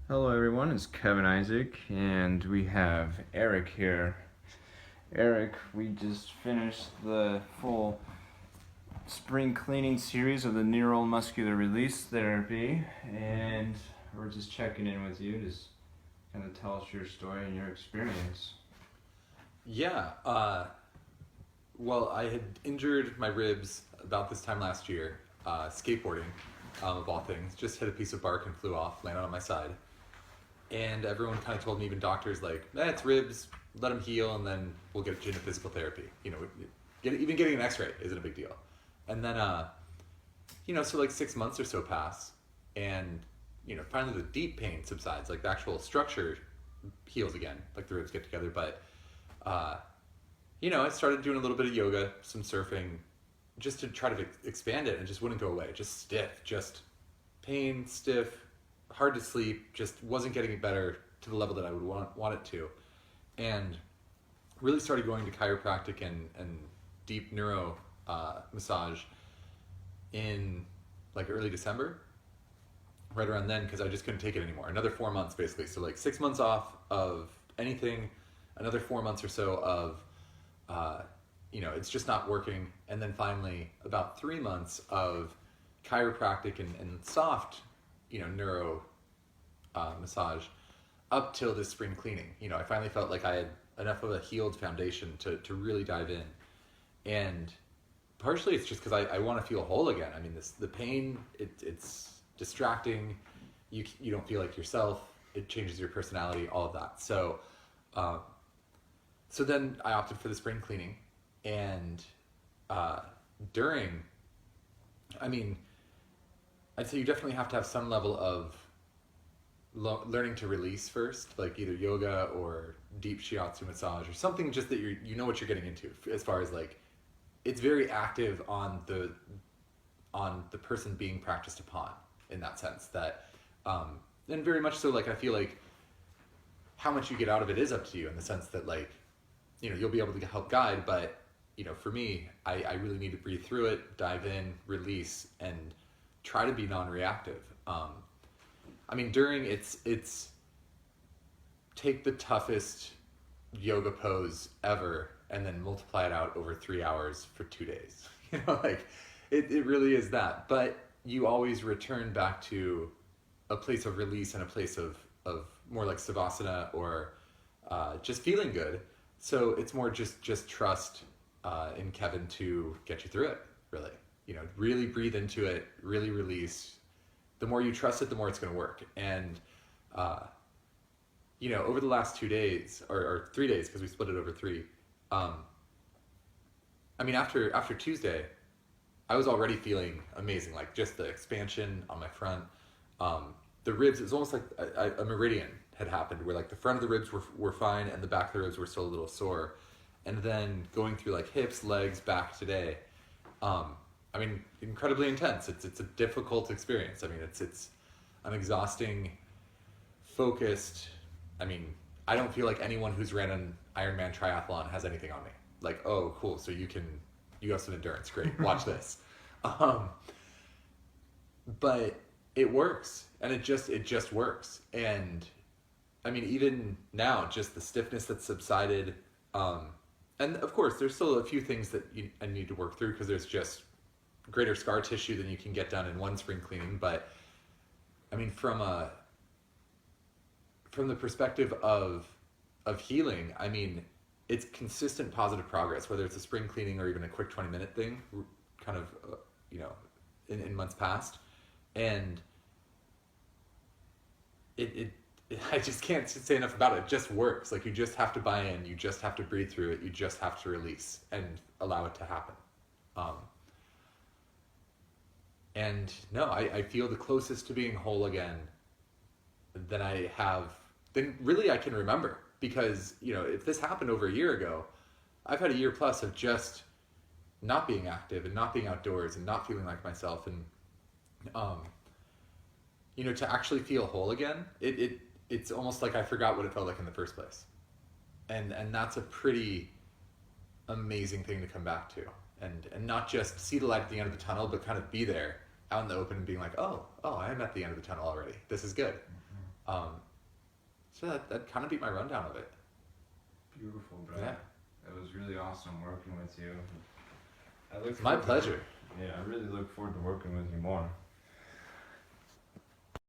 Hello everyone, it's Kevin Isaac, and we have Eric here. Eric, we just finished the full spring cleaning series of the neural muscular release therapy, and we're just checking in with you to kind of tell us your story and your experience. Yeah, well, I had injured my ribs about this time last year, skateboarding, of all things. Just hit a piece of bark and flew off, landed on my side. And everyone kind of told me, even doctors, like, it's ribs, let them heal, and then we'll get you into physical therapy. Even getting an x-ray isn't a big deal. And then, so like 6 months or so pass, and, finally the deep pain subsides, like the actual structure heals again, like the ribs get together, but I started doing a little bit of yoga, some surfing, just to try to expand it, and it just wouldn't go away. Just stiff, just pain, stiff, hard to sleep, just wasn't getting better to the level that I would want it to. And really started going to chiropractic and deep neuro massage in like early December, right around then, because I just couldn't take it anymore. Another 4 months basically. So like 6 months off of anything, another 4 months or so of it's just not working. And then finally about 3 months of chiropractic and soft, neuro massage up till this spring cleaning. I finally felt like I had enough of a healed foundation to really dive in. And partially it's just because I want to feel whole again. I mean, the pain, it's distracting. You don't feel like yourself. It changes your personality, all of that. So then I opted for the spring cleaning, and during, I'd say you definitely have to have some level of learning to release first, like either yoga or deep shiatsu massage or something, just that you know what you're getting into, as far as like, it's very active on the person being practiced upon, in that sense, that and very much so, like, I feel like how much you get out of it is up to you, in the sense that, like, you'll be able to help guide, but for me, I really need to breathe through it, dive in, release, and try to be non-reactive. During it's take the toughest yoga pose ever and then multiply it out over 3 hours for 2 days. Like, it really is that. But you always return back to a place of release and a place of more like savasana, or just feeling good. So it's more just trust in Kevin to get you through it, really. Really breathe into it, really release. The more you trust it, the more it's going to work. And, over the last 2 days, or 3 days, because we split it over three, after Tuesday, I was already feeling amazing. Like, just the expansion on my front. The ribs, it was almost like a meridian had happened, where like the front of the ribs were fine and the back of the ribs were still a little sore. And then going through like hips, legs, back today, incredibly intense. It's a difficult experience. It's an exhausting, focused. I don't feel like anyone who's ran an Ironman triathlon has anything on me. Like, oh, cool, so you have some endurance. Great, watch this. But it works, and it just works. And even now, just the stiffness that's subsided, and of course, there's still a few things that I need to work through, because there's just greater scar tissue than you can get done in one spring cleaning. But from the perspective of healing, it's consistent positive progress, whether it's a spring cleaning or even a quick 20-minute thing, kind of, in months past. And it I just can't say enough about it. It just works. Like, you just have to buy in, you just have to breathe through it, you just have to release and allow it to happen. And no, I feel the closest to being whole again than really I can remember. Because, if this happened over a year ago, I've had a year plus of just not being active and not being outdoors and not feeling like myself. And, to actually feel whole again, it's almost like I forgot what it felt like in the first place. And that's a pretty amazing thing to come back to. And not just see the light at the end of the tunnel, but kind of be there out in the open and being like, oh, I am at the end of the tunnel already. This is good. So that kind of beat my rundown of it. Beautiful, bro. Yeah. It was really awesome working with you. I look It's my forward to pleasure. Yeah, I really look forward to working with you more.